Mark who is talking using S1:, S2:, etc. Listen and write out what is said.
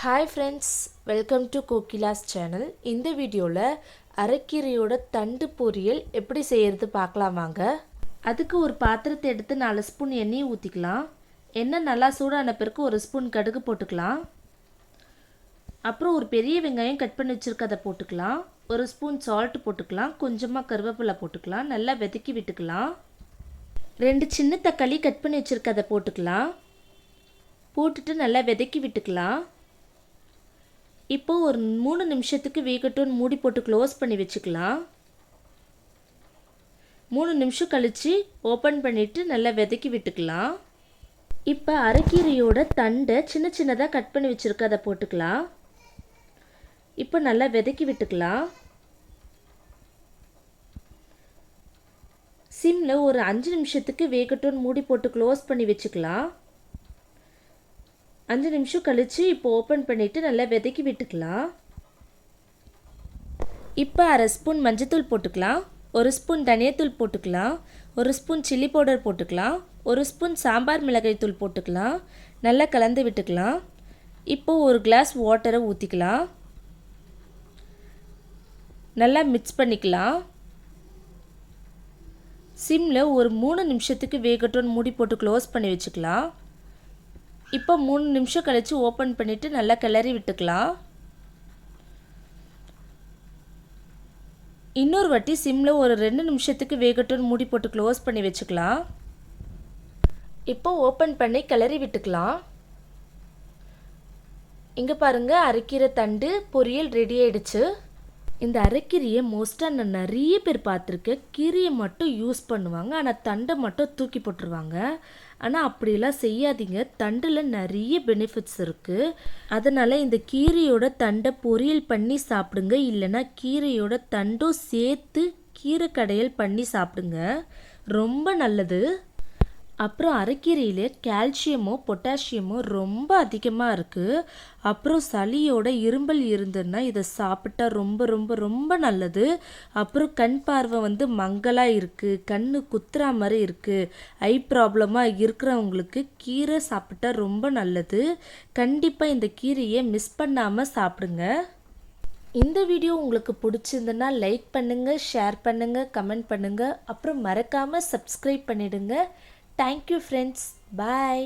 S1: Hi friends, welcome to Kokila's channel. இந்த வீடியோல அரைக்கீரையோட தண்டு பொரியல் எப்படி செய்யறது பார்க்கலாம் வாங்க. அதுக்கு ஒரு பாத்திரத்தை எடுத்து 4 ஸ்பூன் எண்ணெய் ஊத்திக்கலாம். எண்ணெய் நல்லா சூடான பிறகு 1 ஸ்பூன் கடுகு போட்டுக்கலாம். அப்புறம் ஒரு பெரிய வெங்காயம் கட் பண்ணி வச்சிருக்கத போட்டுக்கலாம். 1 ஸ்பூன் சால்ட் போட்டுக்கலாம். கொஞ்சமா கறிவேப்பிலை போட்டுக்கலாம். நல்லா வதக்கி விட்டுக்கலாம். 2 சின்ன தக்காளி கட் பண்ணி வச்சிருக்கத போட்டுக்கலாம். போட்டுட்டு நல்லா வதக்கி விட்டுக்கலாம். இப்போ ஒரு 3 நிமிஷத்துக்கு வேகட்டும் மூடி போட்டு க்ளோஸ் பண்ணி வச்சுக்கலாம். 3 நிமிஷம் கழிச்சு ஓபன் பண்ணிட்டு நல்லா வதக்கி விட்டுக்கலாம். இப்போ அரைக்கீரையோட தண்டை சின்ன சின்னதாக கட் பண்ணி வச்சிருக்கத போட்டுக்கலாம். இப்போ நல்லா வதக்கி விட்டுக்கலாம். சிம்ல ஒரு 5 நிமிஷத்துக்கு வேகட்டும் மூடி போட்டு க்ளோஸ் பண்ணி வச்சுக்கலாம். 5 நிமிஷம் கழிச்சு இப்போ ஓபன் பண்ணிட்டு நல்லா வதக்கி விட்டுக்கலாம். இப்போ 1/2 ஸ்பூன் மஞ்சத்தூள் போட்டுக்கலாம். 1 ஸ்பூன் தனியாத்தூள் போட்டுக்கலாம். 1 ஸ்பூன் சில்லி பவுடர் போட்டுக்கலாம். 1 ஸ்பூன் சாம்பார் மிளகாய் தூள் போட்டுக்கலாம். நல்லா கலந்து விட்டுக்கலாம். இப்போ ஒரு கிளாஸ் வாட்டரை ஊற்றிக்கலாம். நல்லா மிக்ஸ் பண்ணிக்கலாம். சிம்ல ஒரு 3 நிமிஷத்துக்கு வேகட்டும் மூடி போட்டு க்ளோஸ் பண்ணி வச்சுக்கலாம். இப்போ 3 நிமிஷம் கழிச்சு ஓபன் பண்ணிட்டு நல்லா கிளறி விட்டுக்கலாம். இன்னொரு வாட்டி சிம்ல ஒரு 2 நிமிஷத்துக்கு வேகட்டும் மூடி போட்டு க்ளோஸ் பண்ணி வச்சுக்கலாம். இப்போ ஓபன் பண்ணி கிளறி விட்டுக்கலாம். இங்க பாருங்க அரைக்கீரை தண்டு பொரியல் ரெடி ஆயிடுச்சு. இந்த அரைக்கீரையை மோஸ்ட்டாக நான் நிறைய பேர் பார்த்துருக்கேன். கீரையை மட்டும் யூஸ் பண்ணுவாங்க, ஆனால் தண்டை மட்டும் தூக்கி போட்டுருவாங்க. ஆனால் அப்படிலாம் செய்யாதீங்க. தண்டில் நிறைய பெனிஃபிட்ஸ் இருக்குது. அதனால் இந்த கீரையோட தண்டை பொரியல் பண்ணி சாப்பிடுங்க. இல்லைன்னா கீரையோட தண்டும் சேர்த்து கீரை கடையல் பண்ணி சாப்பிடுங்க. ரொம்ப நல்லது. அப்புறம் அரைக்கீரையில் கால்சியமோ பொட்டாசியமோ ரொம்ப அதிகமாக இருக்குது. அப்புறம் சளியோட இரும்பல் இருந்ததுன்னா இதை சாப்பிட்டா ரொம்ப ரொம்ப ரொம்ப நல்லது. அப்புறம் கண் பார்வை மங்கலாக இருக்குது, கண்ணு குத்துறா மாதிரி இருக்குது, ஐ ப்ராப்ளமாக இருக்கிறவங்களுக்கு கீரை சாப்பிட்டா ரொம்ப நல்லது. கண்டிப்பாக இந்த கீரையை மிஸ் பண்ணாமல் சாப்பிடுங்க. இந்த வீடியோ உங்களுக்கு பிடிச்சிருந்ததுன்னா லைக் பண்ணுங்கள், ஷேர் பண்ணுங்கள், கமெண்ட் பண்ணுங்கள். அப்புறம் மறக்காமல் சப்ஸ்கிரைப் பண்ணிடுங்க. Thank you friends. Bye.